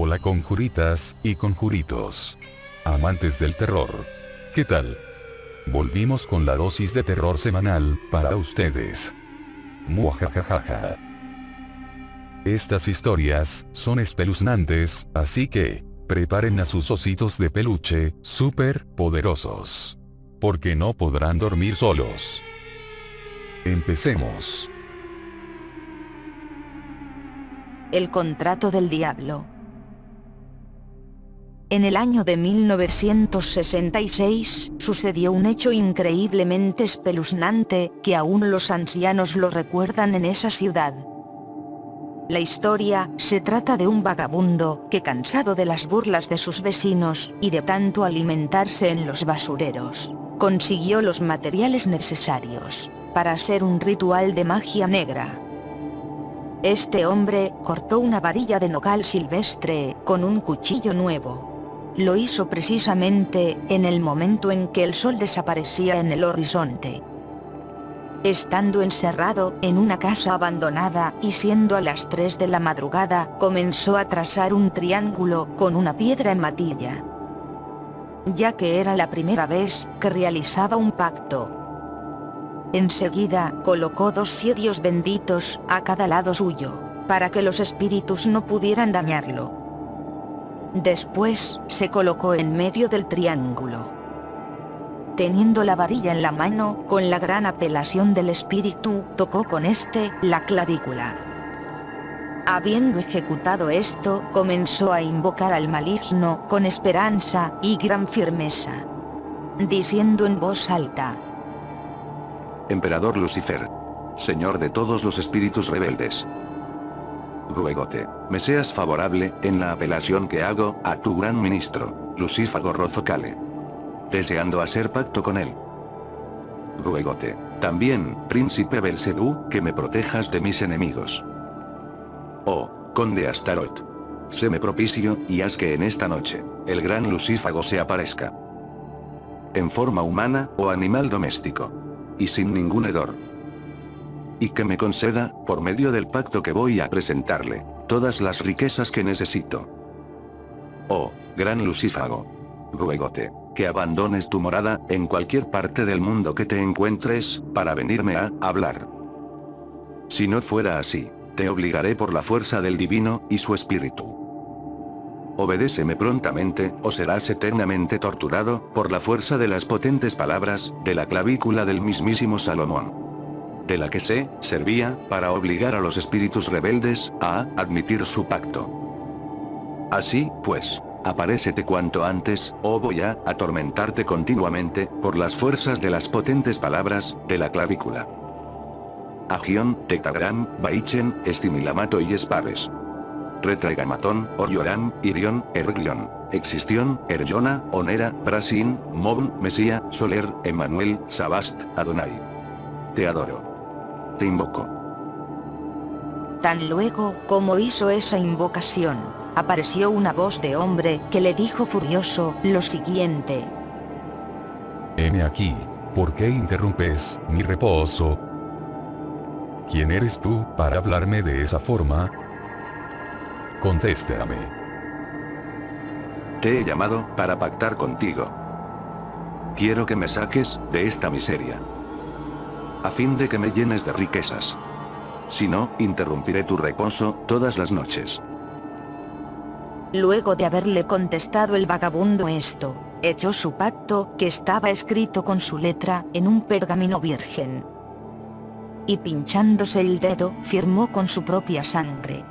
Hola conjuritas y conjuritos. Amantes del terror. ¿Qué tal? Volvimos con la dosis de terror semanal, para ustedes. Muajajajaja. Estas historias, son espeluznantes, así que, preparen a sus ositos de peluche, súper poderosos. Porque no podrán dormir solos. Empecemos. El contrato del diablo. En el año de 1966, sucedió un hecho increíblemente espeluznante, que aún los ancianos lo recuerdan en esa ciudad. La historia, se trata de un vagabundo, que cansado de las burlas de sus vecinos, y de tanto alimentarse en los basureros, consiguió los materiales necesarios, para hacer un ritual de magia negra. Este hombre, cortó una varilla de nogal silvestre, con un cuchillo nuevo. Lo hizo precisamente, en el momento en que el sol desaparecía en el horizonte. Estando encerrado, en una casa abandonada, y siendo a las 3 de la madrugada, comenzó a trazar un triángulo, con una piedra en matilla. Ya que era la primera vez, que realizaba un pacto. Enseguida, colocó 2 cirios benditos, a cada lado suyo, para que los espíritus no pudieran dañarlo. Después, se colocó en medio del triángulo. Teniendo la varilla en la mano, con la gran apelación del espíritu, tocó con la clavícula. Habiendo ejecutado esto, comenzó a invocar al maligno, con esperanza y gran firmeza, diciendo en voz alta: Emperador Lucifer, Señor de todos los espíritus rebeldes, ruégote, me seas favorable, en la apelación que hago, a tu gran ministro, Lucífago Rozocale. Deseando hacer pacto con él. Ruégote, también, príncipe Belcebú, que me protejas de mis enemigos. Oh, conde Astaroth. Séme propicio, y haz que en esta noche, el gran Lucífago se aparezca. En forma humana, o animal doméstico. Y sin ningún hedor. Y que me conceda, por medio del pacto que voy a presentarle, todas las riquezas que necesito. Oh, gran Lucífago. Ruégote, que abandones tu morada, en cualquier parte del mundo que te encuentres, para venirme a hablar. Si no fuera así, te obligaré por la fuerza del divino, y su espíritu. Obedéceme prontamente, o serás eternamente torturado, por la fuerza de las potentes palabras, de la clavícula del mismísimo Salomón. De la que se servía, para obligar a los espíritus rebeldes, a admitir su pacto. Así, pues, aparécete cuanto antes, o voy a atormentarte continuamente, por las fuerzas de las potentes palabras, de la clavícula. Agión, Tetagram, Baichen, Estimilamato y Espares. Retraigamatón, Orioram, Irión, Erglión, Existión, Erjona, Onera, Brasin, Mobn, Mesía, Soler, Emmanuel, Sabast, Adonai. Te adoro. Te invoco. Tan luego, como hizo esa invocación, apareció una voz de hombre, que le dijo furioso, lo siguiente: Heme aquí, ¿por qué interrumpes mi reposo? ¿Quién eres tú, para hablarme de esa forma? Contéstame. Te he llamado, para pactar contigo. Quiero que me saques, de esta miseria. A fin de que me llenes de riquezas. Si no, interrumpiré tu reposo, todas las noches. Luego de haberle contestado el vagabundo esto, echó su pacto, que estaba escrito con su letra, en un pergamino virgen. Y pinchándose el dedo, firmó con su propia sangre.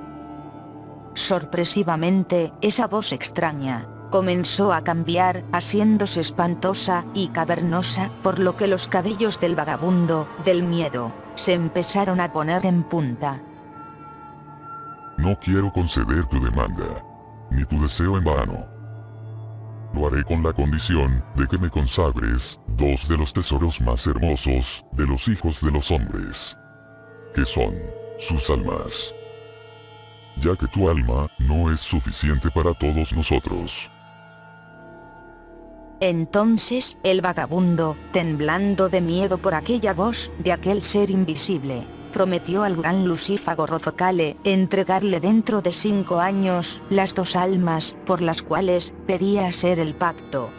Sorpresivamente, esa voz extraña comenzó a cambiar, haciéndose espantosa y cavernosa, por lo que los cabellos del vagabundo, del miedo, se empezaron a poner en punta. No quiero conceder tu demanda, ni tu deseo en vano. Lo haré con la condición, de que me consagres, 2 de los tesoros más hermosos, de los hijos de los hombres. Que son, sus almas. Ya que tu alma, no es suficiente para todos nosotros. Entonces, el vagabundo, temblando de miedo por aquella voz, de aquel ser invisible, prometió al gran Lucífago Rozocale entregarle dentro de 5 años las 2 almas por las cuales pedía hacer el pacto.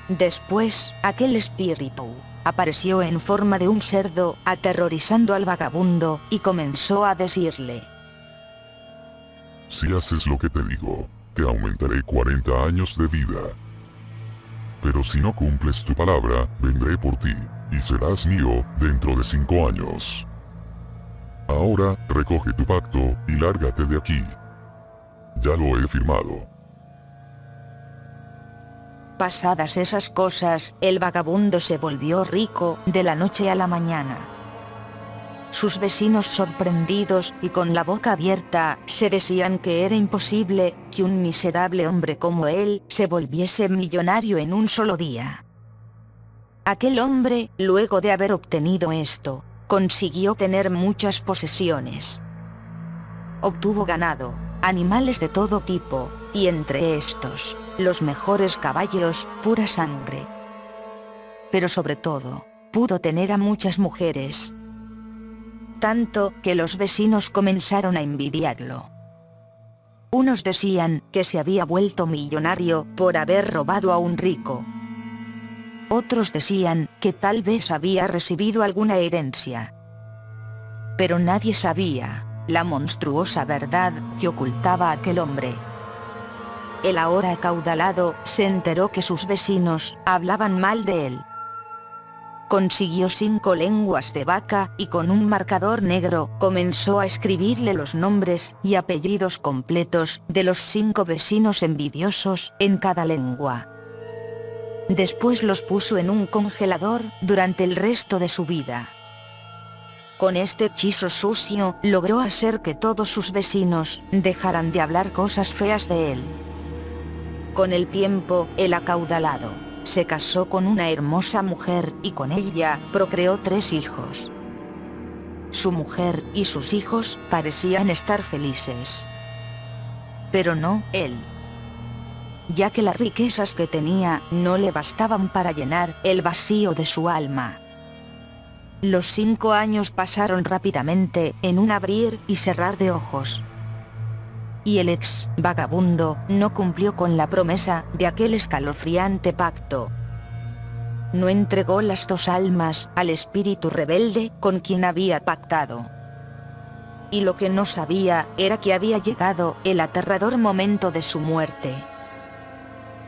Después, aquel espíritu apareció en forma de un cerdo, aterrorizando al vagabundo, y comenzó a decirle: Si haces lo que te digo, te aumentaré 40 años de vida. Pero si no cumples tu palabra, vendré por ti, y serás mío dentro de 5 años. Ahora, recoge tu pacto, y lárgate de aquí. Ya lo he firmado. Pasadas esas cosas, el vagabundo se volvió rico de la noche a la mañana. Sus vecinos, sorprendidos y con la boca abierta, se decían que era imposible que un miserable hombre como él se volviese millonario en un solo día. Aquel hombre, luego de haber obtenido esto, consiguió tener muchas posesiones. Obtuvo ganado, animales de todo tipo, y entre estos, los mejores caballos, pura sangre. Pero sobre todo, pudo tener a muchas mujeres. Tanto que los vecinos comenzaron a envidiarlo. Unos decían que se había vuelto millonario por haber robado a un rico. Otros decían que tal vez había recibido alguna herencia. Pero nadie sabía la monstruosa verdad que ocultaba aquel hombre. El ahora acaudalado se enteró que sus vecinos hablaban mal de él. Consiguió 5 lenguas de vaca y con un marcador negro comenzó a escribirle los nombres y apellidos completos de los 5 vecinos envidiosos en cada lengua. Después los puso en un congelador durante el resto de su vida. Con este hechizo sucio logró hacer que todos sus vecinos dejaran de hablar cosas feas de él. Con el tiempo, el acaudalado se casó con una hermosa mujer y con ella procreó 3 hijos. Su mujer y sus hijos parecían estar felices. Pero no él, ya que las riquezas que tenía no le bastaban para llenar el vacío de su alma. Los 5 años pasaron rápidamente en un abrir y cerrar de ojos. Y el ex vagabundo no cumplió con la promesa de aquel escalofriante pacto. No entregó las 2 almas al espíritu rebelde con quien había pactado. Y lo que no sabía era que había llegado el aterrador momento de su muerte.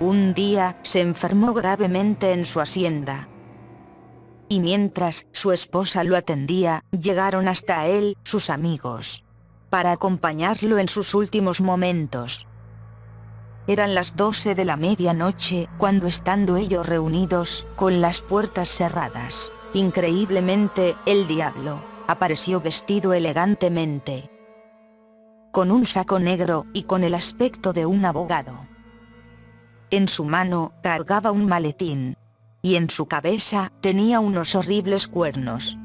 Un día se enfermó gravemente en su hacienda. Y mientras su esposa lo atendía, llegaron hasta él sus amigos, para acompañarlo en sus últimos momentos. Eran las 12 de la medianoche, cuando estando ellos reunidos, con las puertas cerradas, increíblemente, el diablo apareció vestido elegantemente, con un saco negro y con el aspecto de un abogado. En su mano cargaba un maletín, y en su cabeza tenía unos horribles cuernos,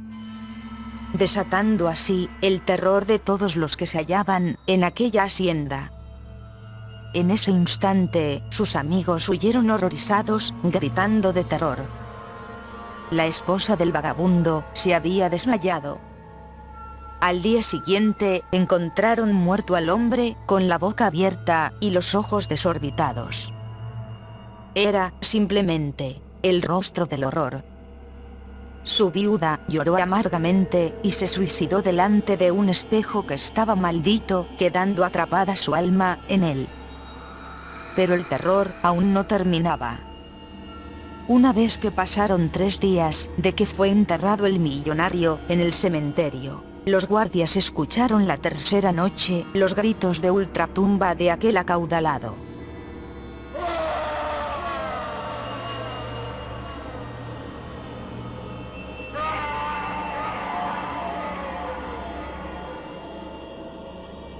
desatando así el terror de todos los que se hallaban en aquella hacienda. En ese instante, sus amigos huyeron horrorizados, gritando de terror. La esposa del vagabundo se había desmayado. Al día siguiente, encontraron muerto al hombre con la boca abierta y los ojos desorbitados. Era, simplemente, el rostro del horror. Su viuda lloró amargamente y se suicidó delante de un espejo que estaba maldito, quedando atrapada su alma en él. Pero el terror aún no terminaba. Una vez que pasaron 3 días de que fue enterrado el millonario en el cementerio, los guardias escucharon la tercera noche los gritos de ultratumba de aquel acaudalado.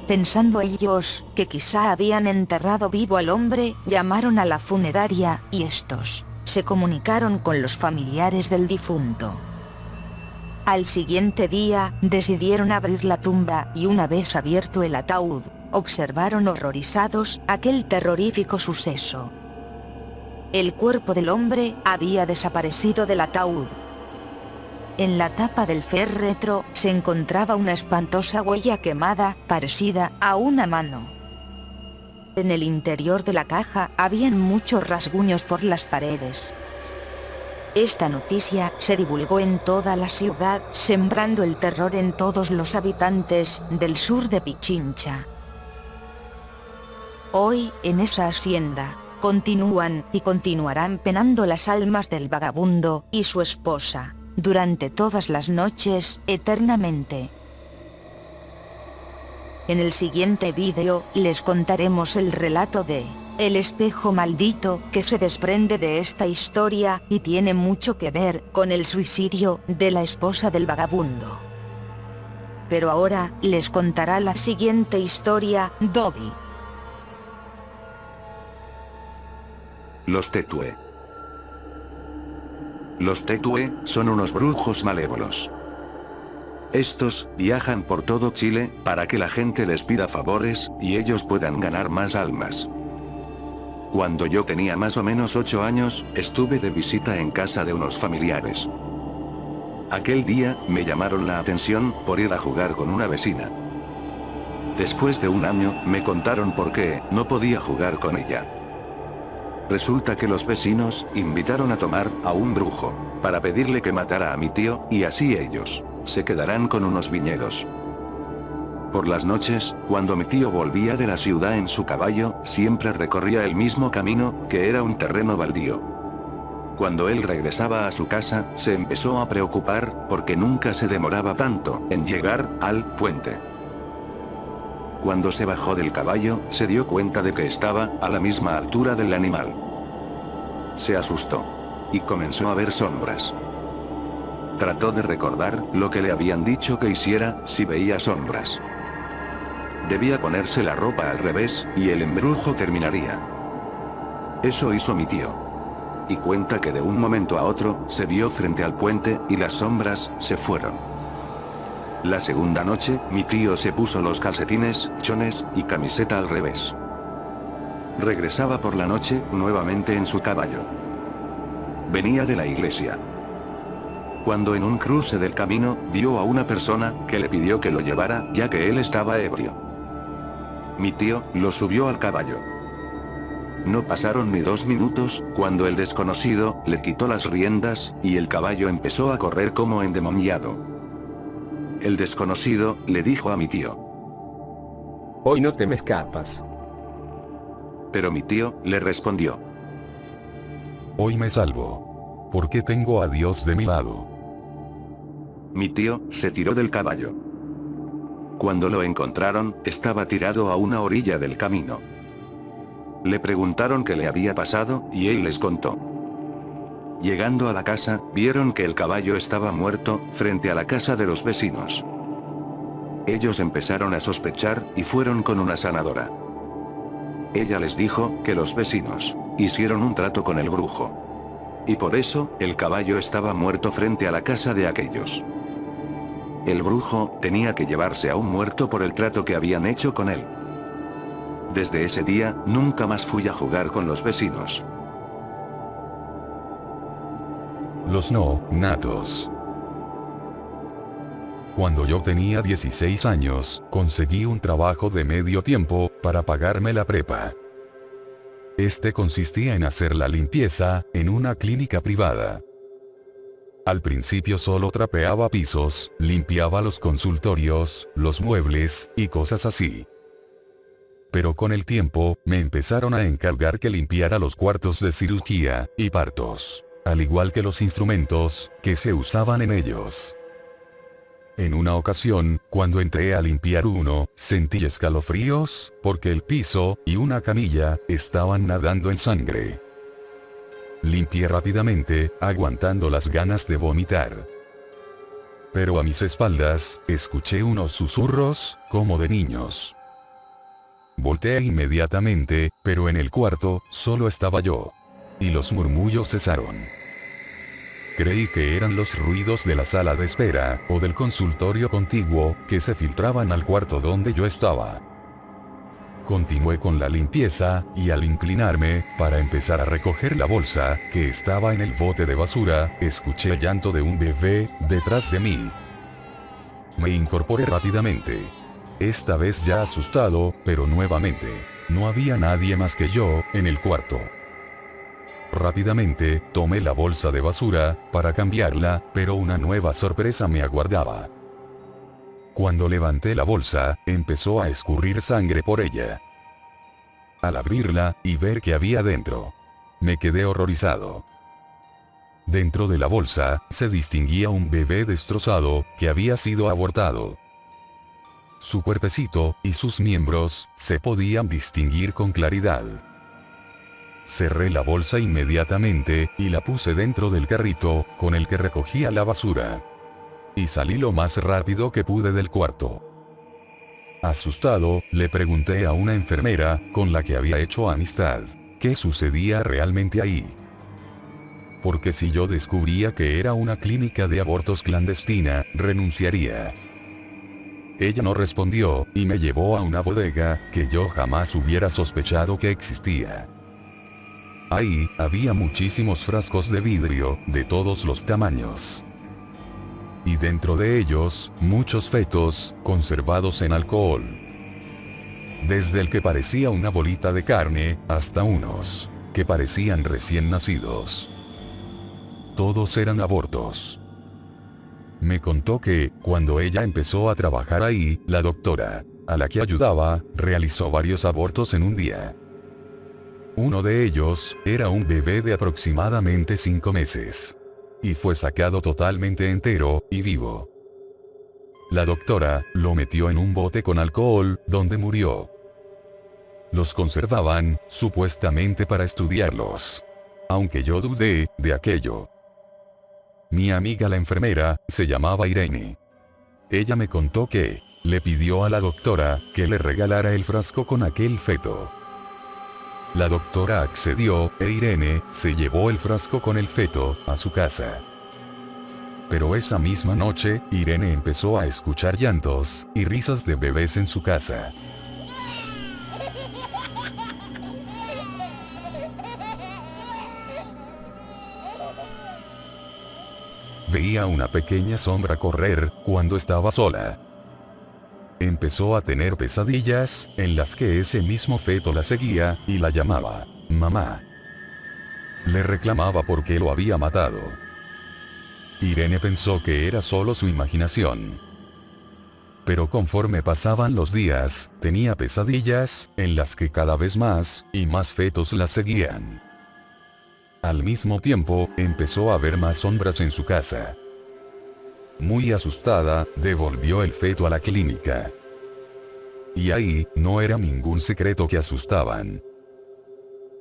Pensando ellos que quizá habían enterrado vivo al hombre, llamaron a la funeraria y estos se comunicaron con los familiares del difunto. Al siguiente día, decidieron abrir la tumba y una vez abierto el ataúd, observaron horrorizados aquel terrorífico suceso. El cuerpo del hombre había desaparecido del ataúd. en la tapa del féretro se encontraba una espantosa huella quemada, parecida a una mano. En el interior de la caja habían muchos rasguños por las paredes. Esta noticia se divulgó en toda la ciudad, sembrando el terror en todos los habitantes del sur de Pichincha. Hoy, en esa hacienda, continúan y continuarán penando las almas del vagabundo y su esposa, durante todas las noches, eternamente. En el siguiente vídeo, les contaremos el relato de El espejo maldito, que se desprende de esta historia y tiene mucho que ver con el suicidio de la esposa del vagabundo. Pero ahora, les contará la siguiente historia, Dobby. Los Tetue. Los Tetue son unos brujos malévolos. Estos viajan por todo Chile para que la gente les pida favores y ellos puedan ganar más almas. Cuando yo tenía más o menos 8 años, estuve de visita en casa de unos familiares. Aquel día me llamaron la atención por ir a jugar con una vecina. Después de un año, me contaron por qué no podía jugar con ella. Resulta que los vecinos invitaron a tomar a un brujo para pedirle que matara a mi tío, y así ellos se quedarán con unos viñedos. Por las noches, cuando mi tío volvía de la ciudad en su caballo, siempre recorría el mismo camino, que era un terreno baldío. Cuando él regresaba a su casa, se empezó a preocupar, porque nunca se demoraba tanto en llegar al puente. Cuando se bajó del caballo, se dio cuenta de que estaba a la misma altura del animal. Se asustó y comenzó a ver sombras. Trató de recordar lo que le habían dicho que hiciera si veía sombras. Debía ponerse la ropa al revés, y el embrujo terminaría. Eso hizo mi tío. Y cuenta que de un momento a otro, se vio frente al puente, y las sombras se fueron. La segunda noche, mi tío se puso los calcetines, chones y camiseta al revés. Regresaba por la noche, nuevamente en su caballo. Venía de la iglesia. Cuando en un cruce del camino, vio a una persona, que le pidió que lo llevara, ya que él estaba ebrio. Mi tío lo subió al caballo. No pasaron ni 2 minutos, cuando el desconocido le quitó las riendas, y el caballo empezó a correr como endemoniado. El desconocido le dijo a mi tío: Hoy no te me escapas. Pero mi tío le respondió: Hoy me salvo, porque tengo a Dios de mi lado. Mi tío se tiró del caballo. Cuando lo encontraron, estaba tirado a una orilla del camino. Le preguntaron qué le había pasado, y él les contó. Llegando a la casa, vieron que el caballo estaba muerto, frente a la casa de los vecinos. Ellos empezaron a sospechar, y fueron con una sanadora. Ella les dijo que los vecinos hicieron un trato con el brujo. Y por eso, el caballo estaba muerto frente a la casa de aquellos. El brujo tenía que llevarse a un muerto por el trato que habían hecho con él. Desde ese día, nunca más fui a jugar con los vecinos. Los no natos. Cuando yo tenía 16 años, conseguí un trabajo de medio tiempo, para pagarme la prepa. Este consistía en hacer la limpieza, en una clínica privada. Al principio solo trapeaba pisos, limpiaba los consultorios, los muebles, y cosas así. Pero con el tiempo, me empezaron a encargar que limpiara los cuartos de cirugía, y partos, al igual que los instrumentos, que se usaban en ellos. En una ocasión, cuando entré a limpiar uno, sentí escalofríos, porque el piso, y una camilla, estaban nadando en sangre. Limpié rápidamente, aguantando las ganas de vomitar. Pero a mis espaldas, escuché unos susurros, como de niños. Volteé inmediatamente, pero en el cuarto, solo estaba yo. Y los murmullos cesaron. Creí que eran los ruidos de la sala de espera, o del consultorio contiguo, que se filtraban al cuarto donde yo estaba. Continué con la limpieza, y al inclinarme, para empezar a recoger la bolsa, que estaba en el bote de basura, escuché el llanto de un bebé, detrás de mí. Me incorporé rápidamente. Esta vez ya asustado, pero nuevamente. No había nadie más que yo, en el cuarto. Rápidamente, tomé la bolsa de basura, para cambiarla, pero una nueva sorpresa me aguardaba. Cuando levanté la bolsa, empezó a escurrir sangre por ella. Al abrirla, y ver qué había dentro, me quedé horrorizado. Dentro de la bolsa, se distinguía un bebé destrozado, que había sido abortado. Su cuerpecito, y sus miembros, se podían distinguir con claridad. Cerré la bolsa inmediatamente, y la puse dentro del carrito, con el que recogía la basura. Y salí lo más rápido que pude del cuarto. Asustado, le pregunté a una enfermera, con la que había hecho amistad, qué sucedía realmente ahí. Porque si yo descubría que era una clínica de abortos clandestina, renunciaría. Ella no respondió, y me llevó a una bodega, que yo jamás hubiera sospechado que existía. Ahí, había muchísimos frascos de vidrio, de todos los tamaños. Y dentro de ellos, muchos fetos, conservados en alcohol. Desde el que parecía una bolita de carne, hasta unos, que parecían recién nacidos. Todos eran abortos. Me contó que, cuando ella empezó a trabajar ahí, la doctora, a la que ayudaba, realizó varios abortos en un día. Uno de ellos, era un bebé de aproximadamente 5 meses. Y fue sacado totalmente entero, y vivo. La doctora, lo metió en un bote con alcohol, donde murió. Los conservaban, supuestamente para estudiarlos. Aunque yo dudé, de aquello. Mi amiga la enfermera, se llamaba Irene. Ella me contó que, le pidió a la doctora, que le regalara el frasco con aquel feto. La doctora accedió, e Irene, se llevó el frasco con el feto, a su casa. Pero esa misma noche, Irene empezó a escuchar llantos, y risas de bebés en su casa. Veía una pequeña sombra correr, cuando estaba sola. Empezó a tener pesadillas, en las que ese mismo feto la seguía, y la llamaba, mamá. Le reclamaba por qué lo había matado. Irene pensó que era solo su imaginación. Pero conforme pasaban los días, tenía pesadillas, en las que cada vez más, y más fetos la seguían. Al mismo tiempo, empezó a ver más sombras en su casa. Muy asustada, devolvió el feto a la clínica. Y ahí, no era ningún secreto que asustaban.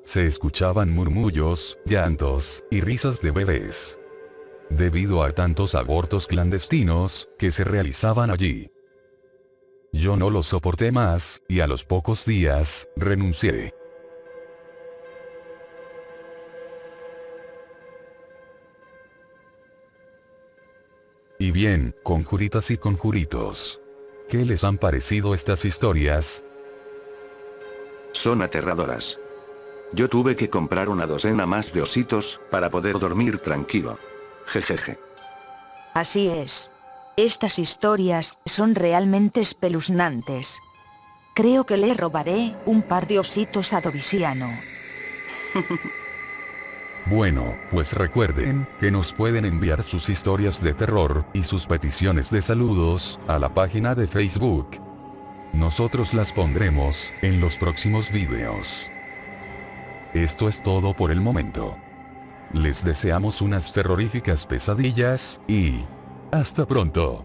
Se escuchaban murmullos, llantos, y risas de bebés. Debido a tantos abortos clandestinos, que se realizaban allí. Yo no lo soporté más, y a los pocos días, renuncié. Y bien, conjuritas y conjuritos. ¿Qué les han parecido estas historias? Son aterradoras. Yo tuve que comprar una docena más de ositos, para poder dormir tranquilo. Jejeje. Así es. Estas historias son realmente espeluznantes. Creo que le robaré un par de ositos a Dovisiano. Bueno, pues recuerden que nos pueden enviar sus historias de terror y sus peticiones de saludos a la página de Facebook. Nosotros las pondremos en los próximos videos. Esto es todo por el momento. Les deseamos unas terroríficas pesadillas y hasta pronto.